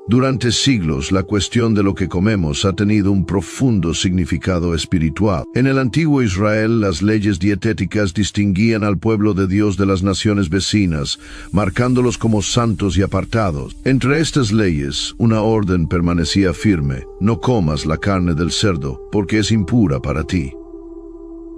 Durante siglos, la cuestión de lo que comemos ha tenido un profundo significado espiritual. En el antiguo Israel, las leyes dietéticas distinguían al pueblo de Dios de las naciones vecinas, marcándolos como santos y apartados. Entre estas leyes, una orden permanecía firme: no comas la carne del cerdo, porque es impura para ti.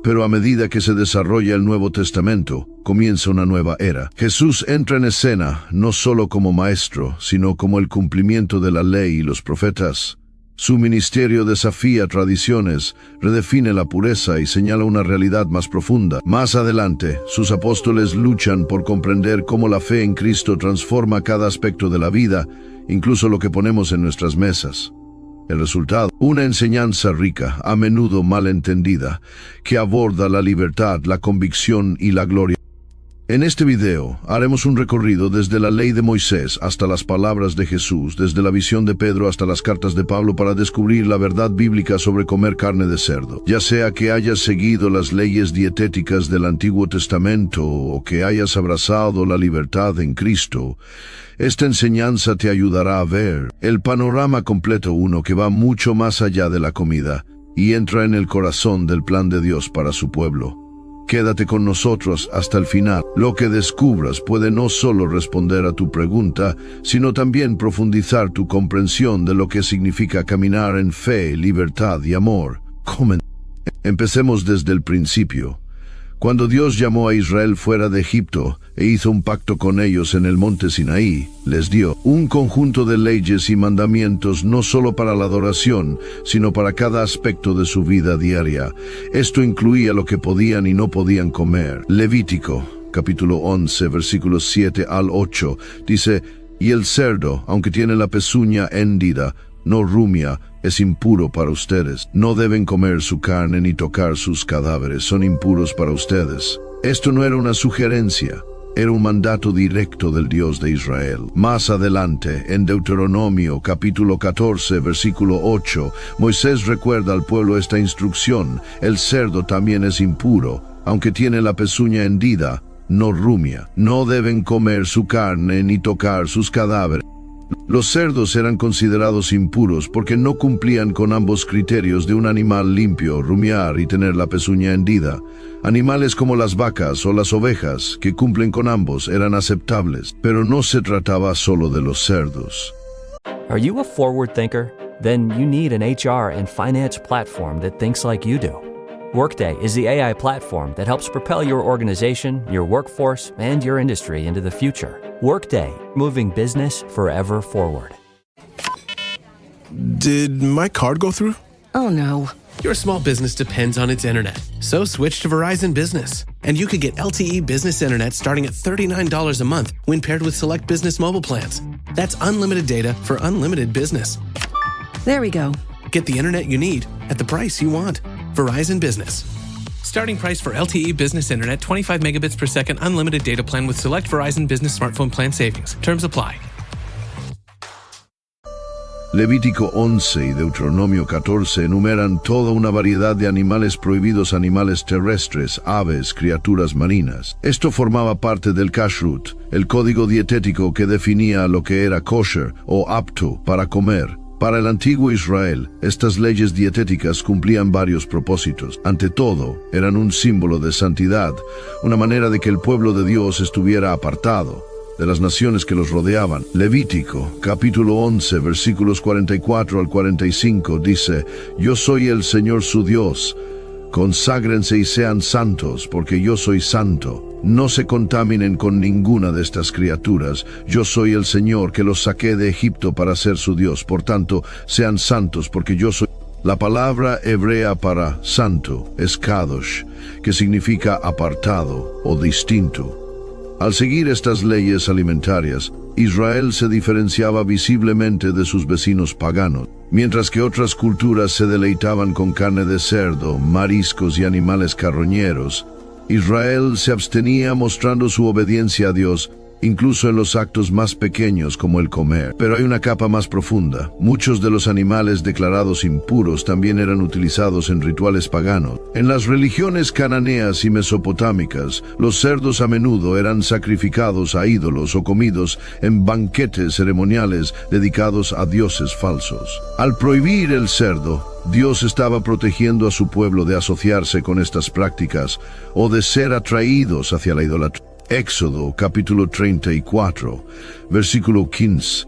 Pero a medida que se desarrolla el Nuevo Testamento, comienza una nueva era. Jesús entra en escena no solo como maestro, sino como el cumplimiento de la ley y los profetas. Su ministerio desafía tradiciones, redefine la pureza y señala una realidad más profunda. Más adelante, sus apóstoles luchan por comprender cómo la fe en Cristo transforma cada aspecto de la vida, incluso lo que ponemos en nuestras mesas. El resultado, una enseñanza rica, a menudo malentendida, que aborda la libertad, la convicción y la gloria. En este video haremos un recorrido desde la ley de Moisés hasta las palabras de Jesús, desde la visión de Pedro hasta las cartas de Pablo, para descubrir la verdad bíblica sobre comer carne de cerdo. Ya sea que hayas seguido las leyes dietéticas del Antiguo Testamento o que hayas abrazado la libertad en Cristo, esta enseñanza te ayudará a ver el panorama completo, uno que va mucho más allá de la comida y entra en el corazón del plan de Dios para su pueblo. Quédate con nosotros hasta el final. Lo que descubras puede no solo responder a tu pregunta, sino también profundizar tu comprensión de lo que significa caminar en fe, libertad y amor. Empecemos desde el principio. Cuando Dios llamó a Israel fuera de Egipto e hizo un pacto con ellos en el monte Sinaí, les dio un conjunto de leyes y mandamientos no solo para la adoración, sino para cada aspecto de su vida diaria. Esto incluía lo que podían y no podían comer. Levítico, capítulo 11, versículos 7 al 8, dice: «Y el cerdo, aunque tiene la pezuña hendida, no rumia, es impuro para ustedes. No deben comer su carne ni tocar sus cadáveres, son impuros para ustedes». Esto no era una sugerencia, era un mandato directo del Dios de Israel. Más adelante, en Deuteronomio capítulo 14, versículo 8, Moisés recuerda al pueblo esta instrucción: «El cerdo también es impuro, aunque tiene la pezuña hendida, no rumia. No deben comer su carne ni tocar sus cadáveres». Los cerdos eran considerados impuros porque no cumplían con ambos criterios de un animal limpio, rumiar y tener la pezuña hendida. Animales como las vacas o las ovejas, que cumplen con ambos, eran aceptables, pero no se trataba solo de los cerdos. Are you a forward thinker? Then you need an HR and finance platform that thinks like you do. Workday is the AI platform that helps propel your organization, your workforce, and your industry into the future. Workday, moving business forever forward. Did my card go through? Oh no. Your small business depends on its internet, so switch to Verizon Business. And you could get LTE business internet starting at $39 a month when paired with select business mobile plans. That's unlimited data for unlimited business. There we go. Get the internet you need at the price you want. Verizon Business. Starting price for LTE business internet, 25 megabits per second, unlimited data plan with select Verizon Business smartphone plan savings. Terms apply. Levítico 11 y Deuteronomio 14 enumeran toda una variedad de animales prohibidos: animales terrestres, aves, criaturas marinas. Esto formaba parte del kashrut, el código dietético que definía lo que era kosher o apto para comer. Para el antiguo Israel, estas leyes dietéticas cumplían varios propósitos. Ante todo, eran un símbolo de santidad, una manera de que el pueblo de Dios estuviera apartado de las naciones que los rodeaban. Levítico, capítulo 11, versículos 44 al 45, dice: «Yo soy el Señor su Dios. Conságrense y sean santos, porque yo soy santo. No se contaminen con ninguna de estas criaturas. Yo soy el Señor que los saqué de Egipto para ser su Dios. Por tanto, sean santos, porque yo soy». La palabra hebrea para santo es kadosh, que significa apartado o distinto. Al seguir estas leyes alimentarias, Israel se diferenciaba visiblemente de sus vecinos paganos. Mientras que otras culturas se deleitaban con carne de cerdo, mariscos y animales carroñeros, Israel se abstenía, mostrando su obediencia a Dios incluso en los actos más pequeños como el comer. Pero hay una capa más profunda. Muchos de los animales declarados impuros también eran utilizados en rituales paganos. En las religiones cananeas y mesopotámicas, los cerdos a menudo eran sacrificados a ídolos o comidos en banquetes ceremoniales dedicados a dioses falsos. Al prohibir el cerdo, Dios estaba protegiendo a su pueblo de asociarse con estas prácticas o de ser atraídos hacia la idolatría. Éxodo capítulo 34, versículo 15.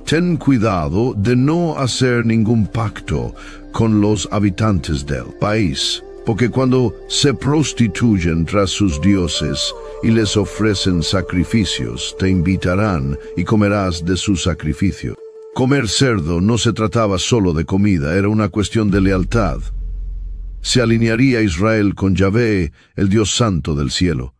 Ten cuidado de no hacer ningún pacto con los habitantes del país, porque cuando se prostituyen tras sus dioses y les ofrecen sacrificios, te invitarán y comerás de su sacrificio. Comer cerdo no se trataba solo de comida, era una cuestión de lealtad. Se alinearía Israel con Yahvé, el Dios santo del cielo,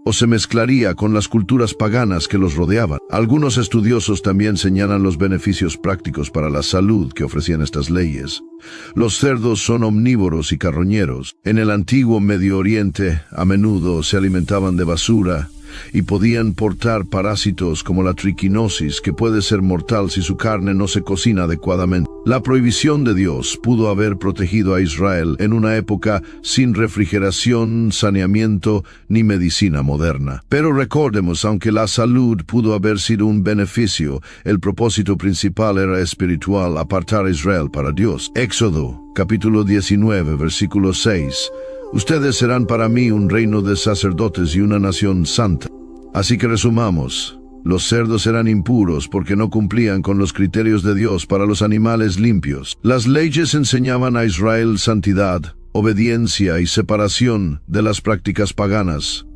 o se mezclaría con las culturas paganas que los rodeaban. Algunos estudiosos también señalan los beneficios prácticos para la salud que ofrecían estas leyes. Los cerdos son omnívoros y carroñeros. En el antiguo Medio Oriente, a menudo se alimentaban de basura y podían portar parásitos como la triquinosis, que puede ser mortal si su carne no se cocina adecuadamente. La prohibición de Dios pudo haber protegido a Israel en una época sin refrigeración, saneamiento ni medicina moderna. Pero recordemos, aunque la salud pudo haber sido un beneficio, el propósito principal era espiritual: apartar a Israel para Dios. Éxodo capítulo 19, versículo 6. Ustedes serán para mí un reino de sacerdotes y una nación santa. Así que resumamos, los cerdos eran impuros porque no cumplían con los criterios de Dios para los animales limpios. Las leyes enseñaban a Israel santidad, obediencia y separación de las prácticas paganas.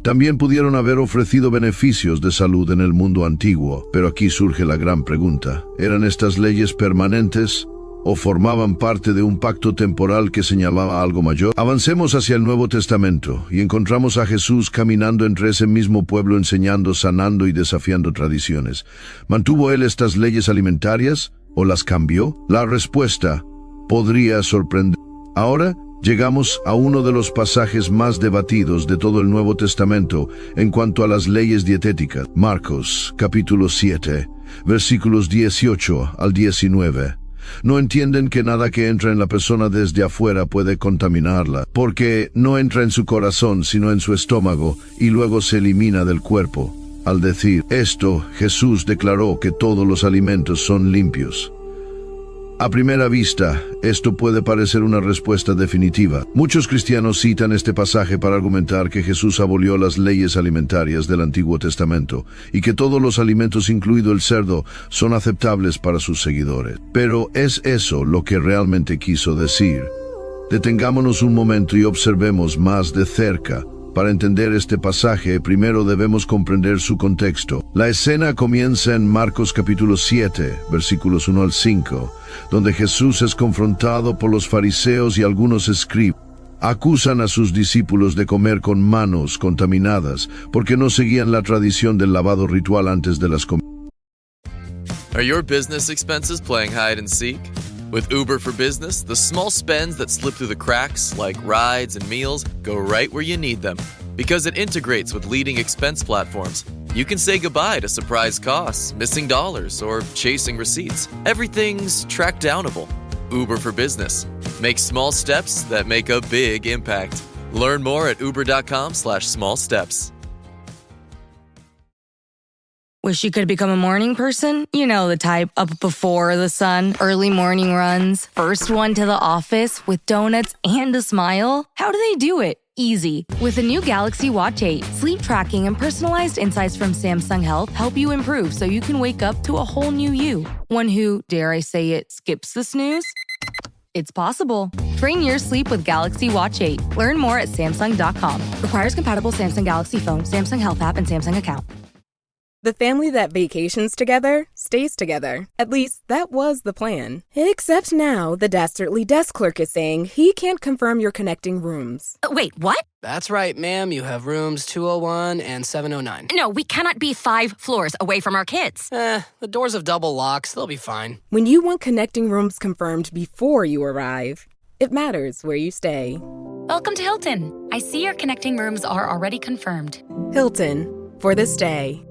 También pudieron haber ofrecido beneficios de salud en el mundo antiguo, pero aquí surge la gran pregunta: ¿eran estas leyes permanentes o formaban parte de un pacto temporal que señalaba algo mayor? Avancemos hacia el Nuevo Testamento y encontramos a Jesús caminando entre ese mismo pueblo, enseñando, sanando y desafiando tradiciones. ¿Mantuvo él estas leyes alimentarias o las cambió? La respuesta podría sorprender. Ahora llegamos a uno de los pasajes más debatidos de todo el Nuevo Testamento en cuanto a las leyes dietéticas. Marcos capítulo 7, versículos 18 al 19. No entienden que nada que entra en la persona desde afuera puede contaminarla, porque no entra en su corazón sino en su estómago y luego se elimina del cuerpo. Al decir esto, Jesús declaró que todos los alimentos son limpios. A primera vista, esto puede parecer una respuesta definitiva. Muchos cristianos citan este pasaje para argumentar que Jesús abolió las leyes alimentarias del Antiguo Testamento y que todos los alimentos, incluido el cerdo, son aceptables para sus seguidores. Pero ¿es eso lo que realmente quiso decir? Detengámonos un momento y observemos más de cerca. Para entender este pasaje, primero debemos comprender su contexto. La escena comienza en Marcos capítulo 7, versículos 1 al 5, donde Jesús es confrontado por los fariseos y algunos escribas. Acusan a sus discípulos de comer con manos contaminadas porque no seguían la tradición del lavado ritual antes de las comidas. Are your business expenses playing hide and seek? With Uber for Business, the small spends that slip through the cracks, like rides and meals, go right where you need them. Because it integrates with leading expense platforms, you can say goodbye to surprise costs, missing dollars, or chasing receipts. Everything's track downable. Uber for Business. Make small steps that make a big impact. Learn more at uber.com/small steps. Wish you could become a morning person? You know the type, up before the sun, early morning runs, first one to the office with donuts and a smile. How do they do it? Easy. With the new Galaxy Watch 8, sleep tracking and personalized insights from Samsung Health help you improve so you can wake up to a whole new you. One who, dare I say it, skips the snooze? It's possible. Train your sleep with Galaxy Watch 8. Learn more at Samsung.com. Requires compatible Samsung Galaxy phone, Samsung Health app, and Samsung account. The family that vacations together stays together. At least, that was the plan. Except now, the Dastardly desk clerk is saying he can't confirm your connecting rooms. Wait, what? That's right, ma'am. You have rooms 201 and 709. No, we cannot be 5 floors away from our kids. The doors have double locks. They'll be fine. When you want connecting rooms confirmed before you arrive, it matters where you stay. Welcome to Hilton. I see your connecting rooms are already confirmed. Hilton. for this day.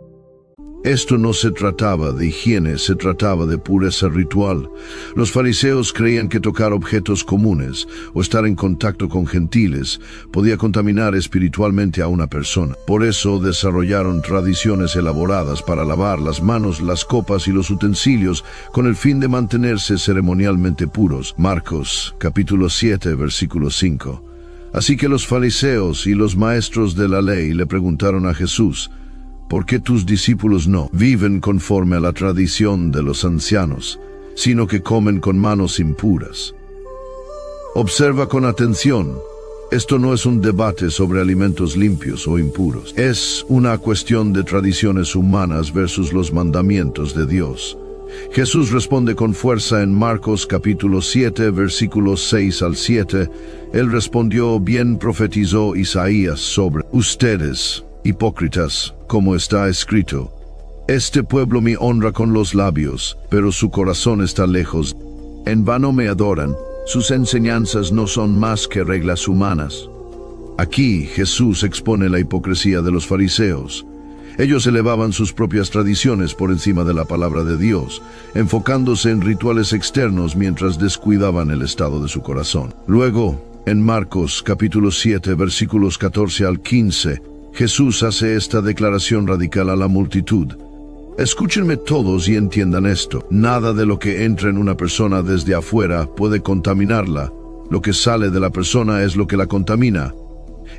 Esto no se trataba de higiene, se trataba de pureza ritual. Los fariseos creían que tocar objetos comunes o estar en contacto con gentiles podía contaminar espiritualmente a una persona. Por eso desarrollaron tradiciones elaboradas para lavar las manos, las copas y los utensilios con el fin de mantenerse ceremonialmente puros. Marcos, capítulo 7, versículo 5. Así que los fariseos y los maestros de la ley le preguntaron a Jesús: ¿por qué tus discípulos no viven conforme a la tradición de los ancianos, sino que comen con manos impuras? Observa con atención. Esto no es un debate sobre alimentos limpios o impuros. Es una cuestión de tradiciones humanas versus los mandamientos de Dios. Jesús responde con fuerza en Marcos capítulo 7, versículos 6 al 7. Él respondió: bien profetizó Isaías sobre ustedes, hipócritas, como está escrito: este pueblo me honra con los labios, pero su corazón está lejos. En vano me adoran, sus enseñanzas no son más que reglas humanas. Aquí Jesús expone la hipocresía de los fariseos. Ellos elevaban sus propias tradiciones por encima de la palabra de Dios, enfocándose en rituales externos mientras descuidaban el estado de su corazón. Luego, en Marcos capítulo 7, versículos 14 al 15, Jesús hace esta declaración radical a la multitud: escúchenme todos y entiendan esto. Nada de lo que entra en una persona desde afuera puede contaminarla. Lo que sale de la persona es lo que la contamina.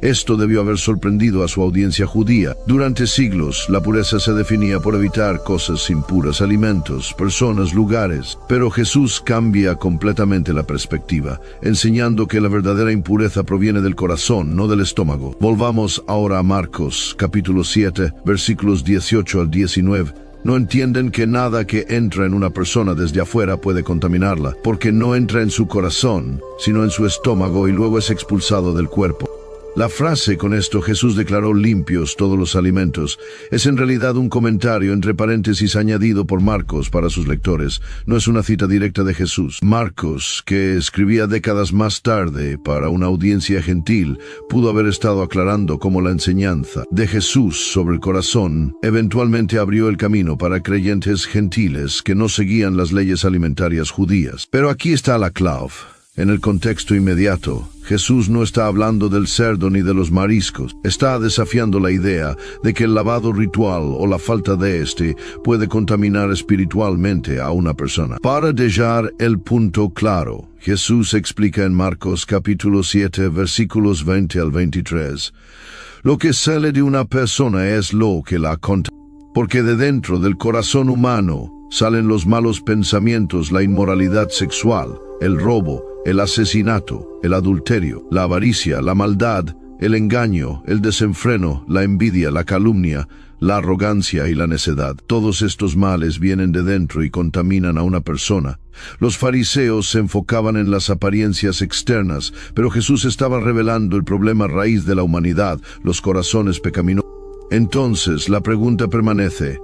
Esto debió haber sorprendido a su audiencia judía. Durante siglos, la pureza se definía por evitar cosas impuras, alimentos, personas, lugares. Pero Jesús cambia completamente la perspectiva, enseñando que la verdadera impureza proviene del corazón, no del estómago. Volvamos ahora a Marcos, capítulo 7, versículos 18 al 19. No entienden que nada que entra en una persona desde afuera puede contaminarla, porque no entra en su corazón, sino en su estómago y luego es expulsado del cuerpo. La frase "con esto Jesús declaró limpios todos los alimentos" es en realidad un comentario entre paréntesis añadido por Marcos para sus lectores. No es una cita directa de Jesús. Marcos, que escribía décadas más tarde para una audiencia gentil, pudo haber estado aclarando cómo la enseñanza de Jesús sobre el corazón eventualmente abrió el camino para creyentes gentiles que no seguían las leyes alimentarias judías. Pero aquí está la clave. En el contexto inmediato, Jesús no está hablando del cerdo ni de los mariscos. Está desafiando la idea de que el lavado ritual o la falta de este puede contaminar espiritualmente a una persona. Para dejar el punto claro, Jesús explica en Marcos capítulo 7, versículos 20 al 23. Lo que sale de una persona es lo que la contamina, porque de dentro del corazón humano salen los malos pensamientos, la inmoralidad sexual, el robo, el asesinato, el adulterio, la avaricia, la maldad, el engaño, el desenfreno, la envidia, la calumnia, la arrogancia y la necedad. Todos estos males vienen de dentro y contaminan a una persona. Los fariseos se enfocaban en las apariencias externas, pero Jesús estaba revelando el problema raíz de la humanidad, los corazones pecaminosos. Entonces, la pregunta permanece: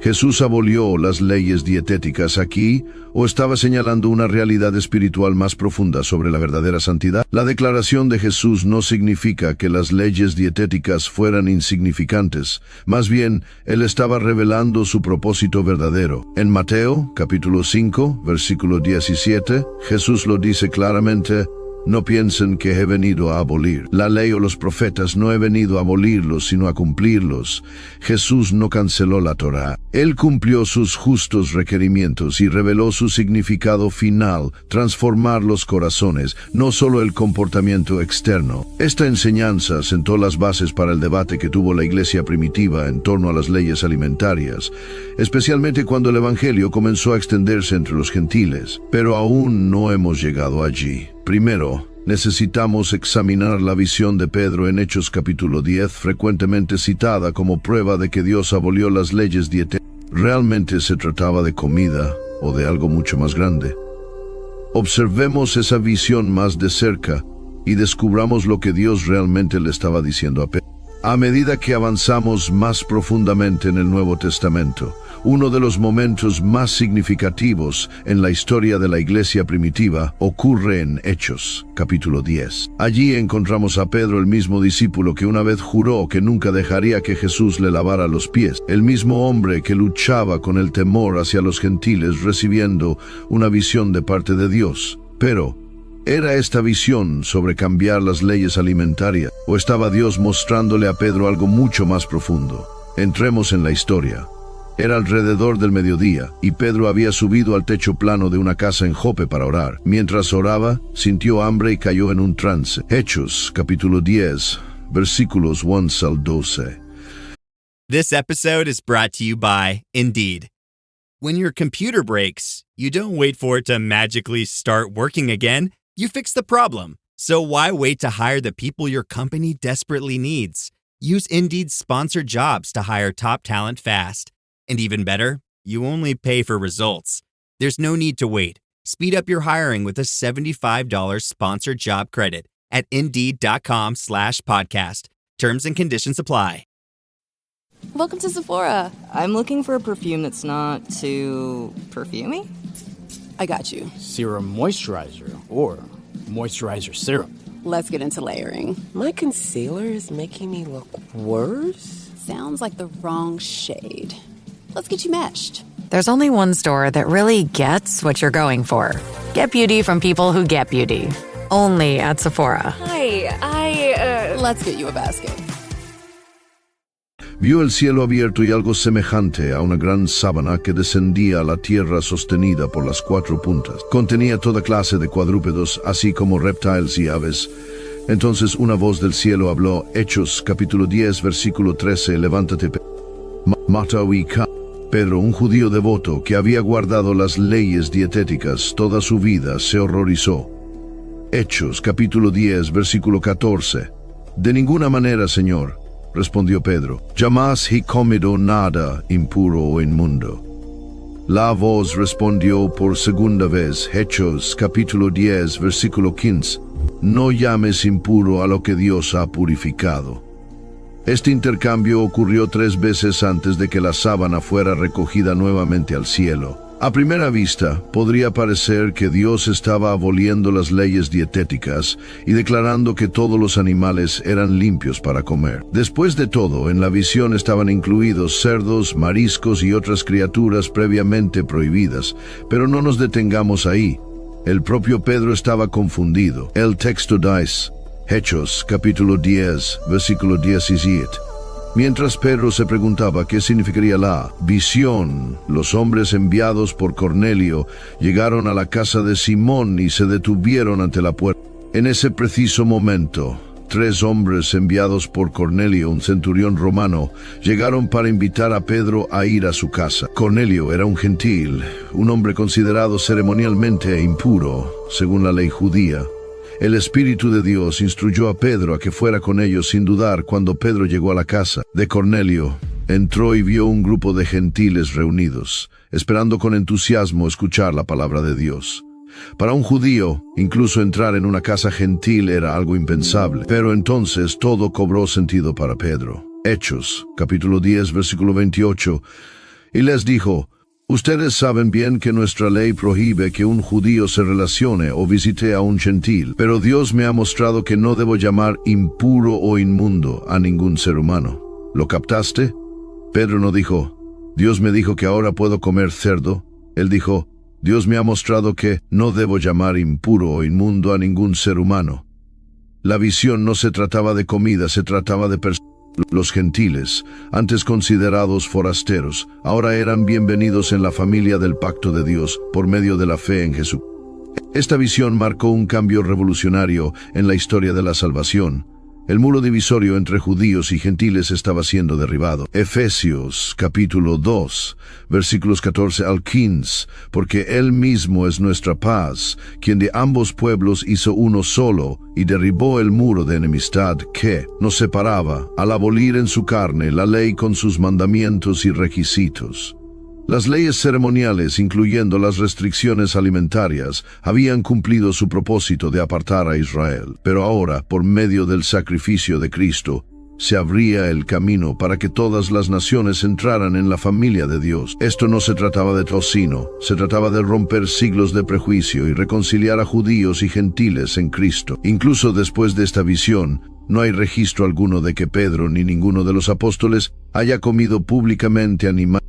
¿Jesús abolió las leyes dietéticas aquí o estaba señalando una realidad espiritual más profunda sobre la verdadera santidad? La declaración de Jesús no significa que las leyes dietéticas fueran insignificantes. Más bien, Él estaba revelando su propósito verdadero. En Mateo, capítulo 5, versículo 17, Jesús lo dice claramente: no piensen que he venido a abolir la ley o los profetas. No he venido a abolirlos, sino a cumplirlos. Jesús no canceló la Torá. Él cumplió sus justos requerimientos y reveló su significado final: transformar los corazones, no solo el comportamiento externo. Esta enseñanza sentó las bases para el debate que tuvo la iglesia primitiva en torno a las leyes alimentarias, especialmente cuando el Evangelio comenzó a extenderse entre los gentiles. Pero aún no hemos llegado allí. Primero, necesitamos examinar la visión de Pedro en Hechos capítulo 10, frecuentemente citada como prueba de que Dios abolió las leyes dietéticas. ¿Realmente se trataba de comida o de algo mucho más grande? Observemos esa visión más de cerca y descubramos lo que Dios realmente le estaba diciendo a Pedro. A medida que avanzamos más profundamente en el Nuevo Testamento, Uno de los momentos más significativos en la historia de la iglesia primitiva ocurre en Hechos, capítulo 10. Allí encontramos a Pedro, el mismo discípulo que una vez juró que nunca dejaría que Jesús le lavara los pies, el mismo hombre que luchaba con el temor hacia los gentiles recibiendo una visión de parte de Dios. Pero, ¿era esta visión sobre cambiar las leyes alimentarias o estaba Dios mostrándole a Pedro algo mucho más profundo? Entremos en la historia. Era alrededor del mediodía, y Pedro había subido al techo plano de una casa en Jope para orar. Mientras oraba, sintió hambre y cayó en un trance. Hechos, capítulo 10, versículos 1 al 12. This episode is brought to you by Indeed. When your computer breaks, you don't wait for it to magically start working again. You fix the problem. So why wait to hire the people your company desperately needs? Use Indeed's sponsored jobs to hire top talent fast. And even better, you only pay for results. There's no need to wait. Speed up your hiring with a $75 sponsored job credit at Indeed.com/podcast. Terms and conditions apply. Welcome to Sephora. I'm looking for a perfume that's not too perfumey. I got you. Serum moisturizer or moisturizer serum. Let's get into layering. My concealer is making me look worse. Sounds like the wrong shade. Let's get you matched. There's only one store that really gets what you're going for. Get beauty from people who get beauty. Only at Sephora. Hi, Let's get you a basket. Vio el cielo abierto y algo semejante a una gran sábana que descendía a la tierra sostenida por las 4 puntas. Contenía toda clase de cuadrúpedos, así como reptiles y aves. Entonces una voz del cielo habló. Hechos, capítulo 10, versículo 13. Levántate, mata y ca. Pedro, un judío devoto que había guardado las leyes dietéticas toda su vida, se horrorizó. Hechos, capítulo 10, versículo 14. De ninguna manera, Señor, respondió Pedro, jamás he comido nada impuro o inmundo. La voz respondió por segunda vez. Hechos, capítulo 10, versículo 15. No llames impuro a lo que Dios ha purificado. Este intercambio ocurrió 3 veces antes de que la sábana fuera recogida nuevamente al cielo. A primera vista, podría parecer que Dios estaba aboliendo las leyes dietéticas y declarando que todos los animales eran limpios para comer. Después de todo, en la visión estaban incluidos cerdos, mariscos y otras criaturas previamente prohibidas, pero no nos detengamos ahí. El propio Pedro estaba confundido. El texto dice, Hechos, capítulo 10, versículo 17. Mientras Pedro se preguntaba qué significaría la visión, los hombres enviados por Cornelio llegaron a la casa de Simón y se detuvieron ante la puerta. En ese preciso momento, 3 hombres enviados por Cornelio, un centurión romano, llegaron para invitar a Pedro a ir a su casa. Cornelio era un gentil, un hombre considerado ceremonialmente impuro, según la ley judía. El Espíritu de Dios instruyó a Pedro a que fuera con ellos sin dudar. Cuando Pedro llegó a la casa de Cornelio, entró y vio un grupo de gentiles reunidos, esperando con entusiasmo escuchar la palabra de Dios. Para un judío, incluso entrar en una casa gentil era algo impensable, pero entonces todo cobró sentido para Pedro. Hechos, capítulo 10, versículo 28, y les dijo, ustedes saben bien que nuestra ley prohíbe que un judío se relacione o visite a un gentil, pero Dios me ha mostrado que no debo llamar impuro o inmundo a ningún ser humano. ¿Lo captaste? Pedro no dijo, Dios me dijo que ahora puedo comer cerdo. Él dijo, Dios me ha mostrado que no debo llamar impuro o inmundo a ningún ser humano. La visión no se trataba de comida, se trataba de personas. Los gentiles, antes considerados forasteros, ahora eran bienvenidos en la familia del pacto de Dios por medio de la fe en Jesús. Esta visión marcó un cambio revolucionario en la historia de la salvación. El muro divisorio entre judíos y gentiles estaba siendo derribado. Efesios, capítulo 2, versículos 14 al 15, porque Él mismo es nuestra paz, quien de ambos pueblos hizo uno solo, y derribó el muro de enemistad que nos separaba, al abolir en su carne la ley con sus mandamientos y requisitos. Las leyes ceremoniales, incluyendo las restricciones alimentarias, habían cumplido su propósito de apartar a Israel. Pero ahora, por medio del sacrificio de Cristo, se abría el camino para que todas las naciones entraran en la familia de Dios. Esto no se trataba de tocino, se trataba de romper siglos de prejuicio y reconciliar a judíos y gentiles en Cristo. Incluso después de esta visión, no hay registro alguno de que Pedro ni ninguno de los apóstoles haya comido públicamente animales.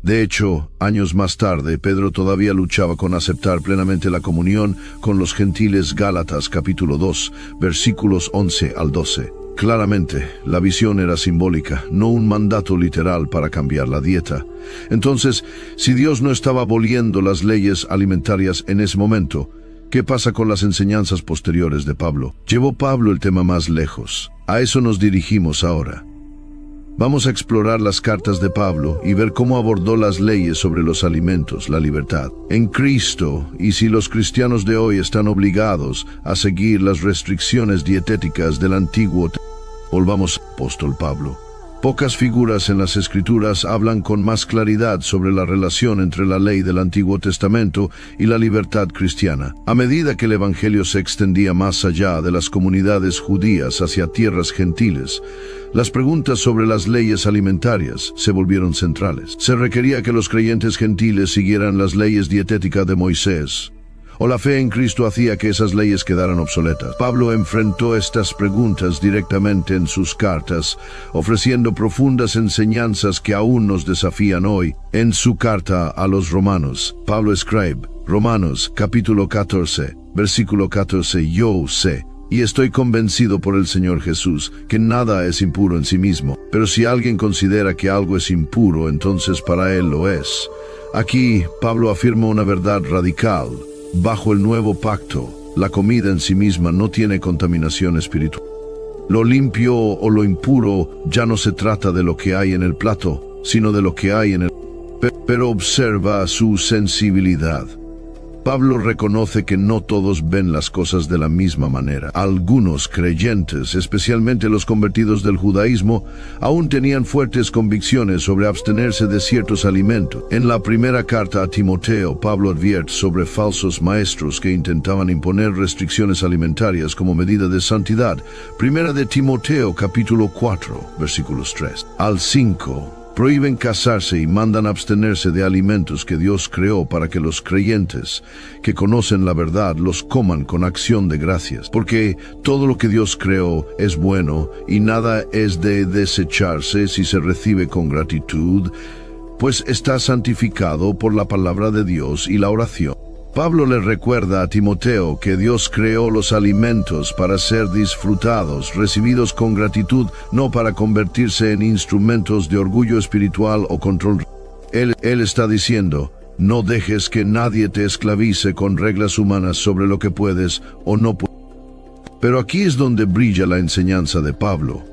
De hecho, años más tarde, Pedro todavía luchaba con aceptar plenamente la comunión con los gentiles. Gálatas capítulo 2, versículos 11 al 12. Claramente, la visión era simbólica, no un mandato literal para cambiar la dieta. Entonces, si Dios no estaba aboliendo las leyes alimentarias en ese momento, ¿qué pasa con las enseñanzas posteriores de Pablo? Llevó Pablo el tema más lejos. A eso nos dirigimos ahora. Vamos a explorar las cartas de Pablo y ver cómo abordó las leyes sobre los alimentos, la libertad, en Cristo, y si los cristianos de hoy están obligados a seguir las restricciones dietéticas del Antiguo Testamento. Volvamos al apóstol Pablo. Pocas figuras en las Escrituras hablan con más claridad sobre la relación entre la ley del Antiguo Testamento y la libertad cristiana. A medida que el Evangelio se extendía más allá de las comunidades judías hacia tierras gentiles, las preguntas sobre las leyes alimentarias se volvieron centrales. Se requería que los creyentes gentiles siguieran las leyes dietéticas de Moisés, o la fe en Cristo hacía que esas leyes quedaran obsoletas. Pablo enfrentó estas preguntas directamente en sus cartas, ofreciendo profundas enseñanzas que aún nos desafían hoy. En su carta a los Romanos, Pablo escribe, Romanos capítulo 14, versículo 14, yo sé, y estoy convencido por el Señor Jesús, que nada es impuro en sí mismo, pero si alguien considera que algo es impuro, entonces para él lo es. Aquí, Pablo afirma una verdad radical. Bajo el nuevo pacto, la comida en sí misma no tiene contaminación espiritual. Lo limpio o lo impuro ya no se trata de lo que hay en el plato, sino de lo que hay en el... Pero observa su sensibilidad. Pablo reconoce que no todos ven las cosas de la misma manera. Algunos creyentes, especialmente los convertidos del judaísmo, aún tenían fuertes convicciones sobre abstenerse de ciertos alimentos. En la primera carta a Timoteo, Pablo advierte sobre falsos maestros que intentaban imponer restricciones alimentarias como medida de santidad. Primera de Timoteo, capítulo 4, versículos 3 al 5. Prohíben casarse y mandan abstenerse de alimentos que Dios creó para que los creyentes que conocen la verdad los coman con acción de gracias. Porque todo lo que Dios creó es bueno y nada es de desecharse si se recibe con gratitud, pues está santificado por la palabra de Dios y la oración. Pablo le recuerda a Timoteo que Dios creó los alimentos para ser disfrutados, recibidos con gratitud, no para convertirse en instrumentos de orgullo espiritual o control. Él está diciendo, no dejes que nadie te esclavice con reglas humanas sobre lo que puedes o no puedes. Pero aquí es donde brilla la enseñanza de Pablo.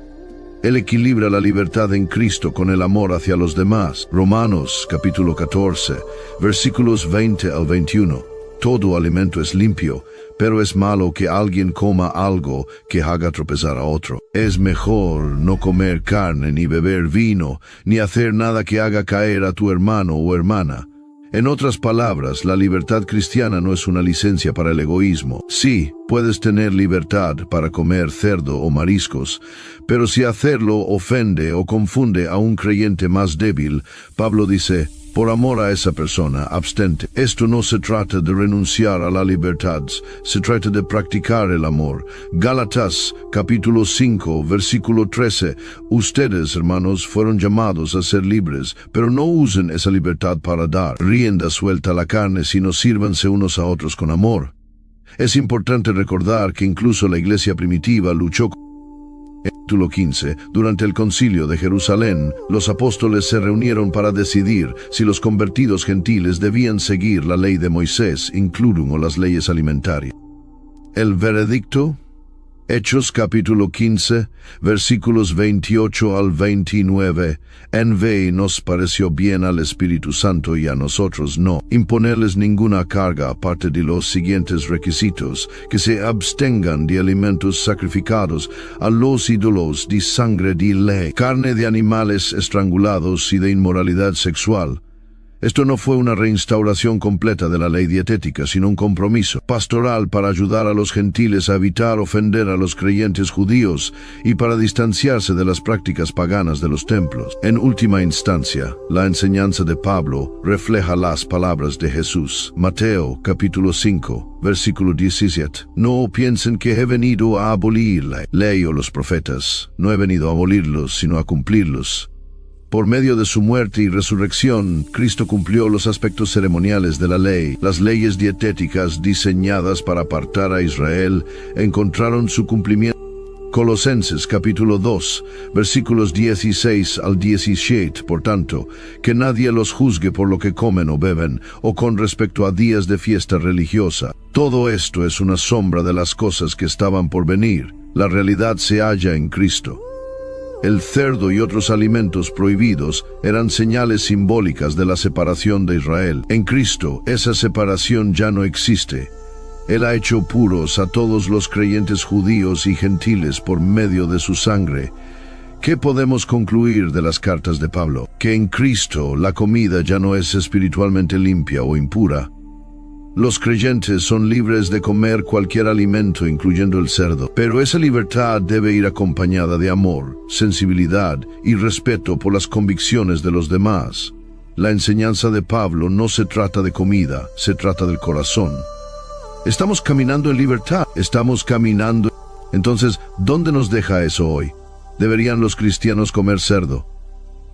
Él equilibra la libertad en Cristo con el amor hacia los demás. Romanos capítulo 14, versículos 20 al 21. Todo alimento es limpio, pero es malo que alguien coma algo que haga tropezar a otro. Es mejor no comer carne, ni beber vino, ni hacer nada que haga caer a tu hermano o hermana. En otras palabras, la libertad cristiana no es una licencia para el egoísmo. Sí, puedes tener libertad para comer cerdo o mariscos, pero si hacerlo ofende o confunde a un creyente más débil, Pablo dice, por amor a esa persona, abstente. Esto no se trata de renunciar a la libertad, se trata de practicar el amor. Gálatas, capítulo 5, versículo 13. Ustedes, hermanos, fueron llamados a ser libres, pero no usen esa libertad para dar rienda suelta a la carne, sino sírvanse unos a otros con amor. Es importante recordar que incluso la iglesia primitiva luchó. Capítulo 15. Durante el concilio de Jerusalén, los apóstoles se reunieron para decidir si los convertidos gentiles debían seguir la ley de Moisés, incluso las leyes alimentarias. El veredicto, Hechos capítulo 15, versículos 28 al 29. En vez nos pareció bien al Espíritu Santo y a nosotros no imponerles ninguna carga aparte de los siguientes requisitos: que se abstengan de alimentos sacrificados a los ídolos, de sangre de ley, carne de animales estrangulados y de inmoralidad sexual. Esto no fue una reinstauración completa de la ley dietética, sino un compromiso pastoral para ayudar a los gentiles a evitar ofender a los creyentes judíos y para distanciarse de las prácticas paganas de los templos. En última instancia, la enseñanza de Pablo refleja las palabras de Jesús. Mateo, capítulo 5, versículo 17. No piensen que he venido a abolir la ley o los profetas. No he venido a abolirlos, sino a cumplirlos. Por medio de su muerte y resurrección, Cristo cumplió los aspectos ceremoniales de la ley. Las leyes dietéticas diseñadas para apartar a Israel encontraron su cumplimiento. Colosenses capítulo 2, versículos 16 al 17. Por tanto, que nadie los juzgue por lo que comen o beben, o con respecto a días de fiesta religiosa. Todo esto es una sombra de las cosas que estaban por venir. La realidad se halla en Cristo. El cerdo y otros alimentos prohibidos eran señales simbólicas de la separación de Israel. En Cristo, esa separación ya no existe. Él ha hecho puros a todos los creyentes judíos y gentiles por medio de su sangre. ¿Qué podemos concluir de las cartas de Pablo? Que en Cristo la comida ya no es espiritualmente limpia o impura. Los creyentes son libres de comer cualquier alimento, incluyendo el cerdo, pero esa libertad debe ir acompañada de amor, sensibilidad y respeto por las convicciones de los demás. La enseñanza de Pablo no se trata de comida, se trata del corazón. Estamos caminando en libertad, estamos caminando. Entonces, ¿dónde nos deja eso hoy? ¿Deberían los cristianos comer cerdo?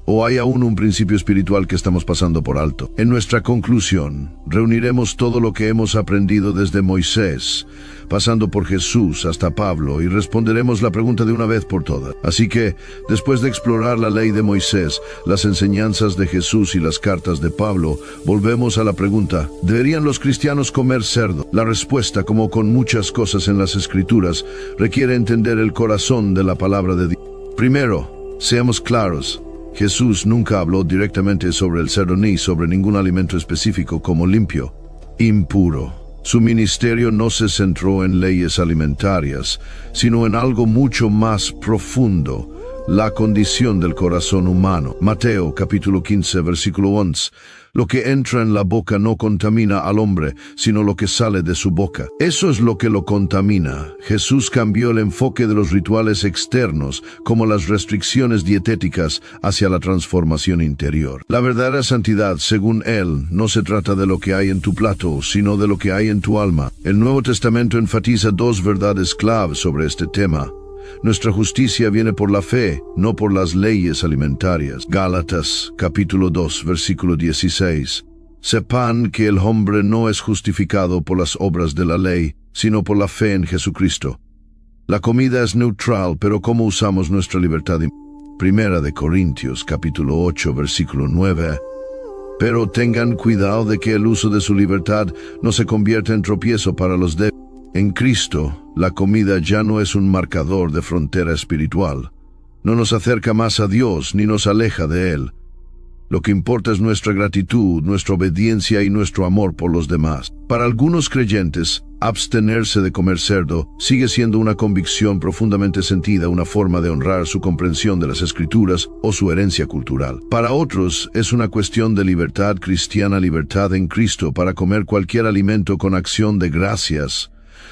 ¿O hay aún un principio espiritual que estamos pasando por alto? En nuestra conclusión, reuniremos todo lo que hemos aprendido desde Moisés, pasando por Jesús hasta Pablo, y responderemos la pregunta de una vez por todas. Así que, después de explorar la ley de Moisés, las enseñanzas de Jesús y las cartas de Pablo, volvemos a la pregunta: ¿deberían los cristianos comer cerdo? La respuesta, como con muchas cosas en las Escrituras, requiere entender el corazón de la palabra de Dios. Primero, seamos claros. Jesús nunca habló directamente sobre el cerdo ni sobre ningún alimento específico como limpio, impuro. Su ministerio no se centró en leyes alimentarias, sino en algo mucho más profundo, la condición del corazón humano. Mateo capítulo 15, versículo 11. Lo que entra en la boca no contamina al hombre, sino lo que sale de su boca. Eso es lo que lo contamina. Jesús cambió el enfoque de los rituales externos, como las restricciones dietéticas, hacia la transformación interior. La verdadera santidad, según él, no se trata de lo que hay en tu plato, sino de lo que hay en tu alma. El Nuevo Testamento enfatiza dos verdades claves sobre este tema. Nuestra justicia viene por la fe, no por las leyes alimentarias. Gálatas, capítulo 2, versículo 16. Sepan que el hombre no es justificado por las obras de la ley, sino por la fe en Jesucristo. La comida es neutral, pero ¿cómo usamos nuestra libertad? Primera de Corintios, capítulo 8, versículo 9. Pero tengan cuidado de que el uso de su libertad no se convierta en tropiezo para los débiles. En Cristo, la comida ya no es un marcador de frontera espiritual. No nos acerca más a Dios ni nos aleja de Él. Lo que importa es nuestra gratitud, nuestra obediencia y nuestro amor por los demás. Para algunos creyentes, abstenerse de comer cerdo sigue siendo una convicción profundamente sentida, una forma de honrar su comprensión de las Escrituras o su herencia cultural. Para otros, es una cuestión de libertad cristiana, libertad en Cristo para comer cualquier alimento con acción de gracias.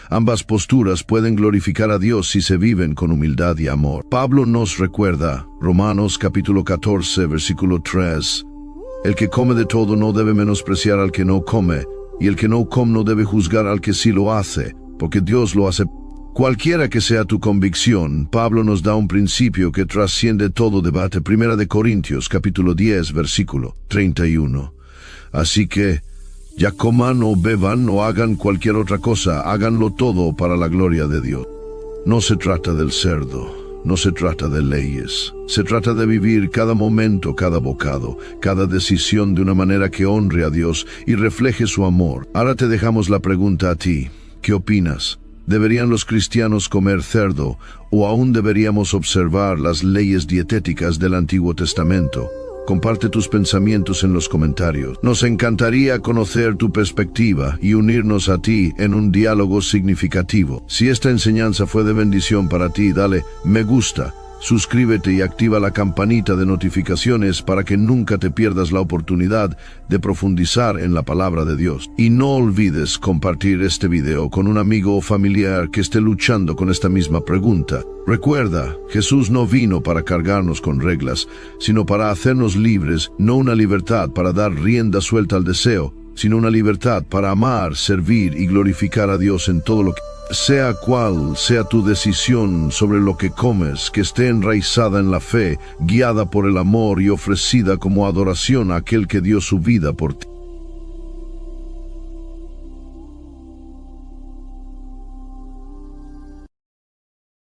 Ambas posturas pueden glorificar a Dios si se viven con humildad y amor. Pablo nos recuerda, Romanos capítulo 14, versículo 3, el que come de todo no debe menospreciar al que no come, y el que no come no debe juzgar al que sí lo hace, porque Dios lo hace. Cualquiera que sea tu convicción, Pablo nos da un principio que trasciende todo debate. Primera de Corintios capítulo 10, versículo 31. Así que, ya coman o beban o hagan cualquier otra cosa, háganlo todo para la gloria de Dios. No se trata del cerdo, no se trata de leyes. Se trata de vivir cada momento, cada bocado, cada decisión de una manera que honre a Dios y refleje su amor. Ahora te dejamos la pregunta a ti. ¿Qué opinas? ¿Deberían los cristianos comer cerdo o aún deberíamos observar las leyes dietéticas del Antiguo Testamento? Comparte tus pensamientos en los comentarios. Nos encantaría conocer tu perspectiva y unirnos a ti en un diálogo significativo. Si esta enseñanza fue de bendición para ti, dale me gusta, suscríbete y activa la campanita de notificaciones para que nunca te pierdas la oportunidad de profundizar en la palabra de Dios. Y no olvides compartir este video con un amigo o familiar que esté luchando con esta misma pregunta. Recuerda, Jesús no vino para cargarnos con reglas, sino para hacernos libres, no una libertad para dar rienda suelta al deseo, sino una libertad para amar, servir y glorificar a Dios en todo lo que... Sea cual sea tu decisión sobre lo que comes, que esté enraizada en la fe, guiada por el amor y ofrecida como adoración a aquel que dio su vida por ti.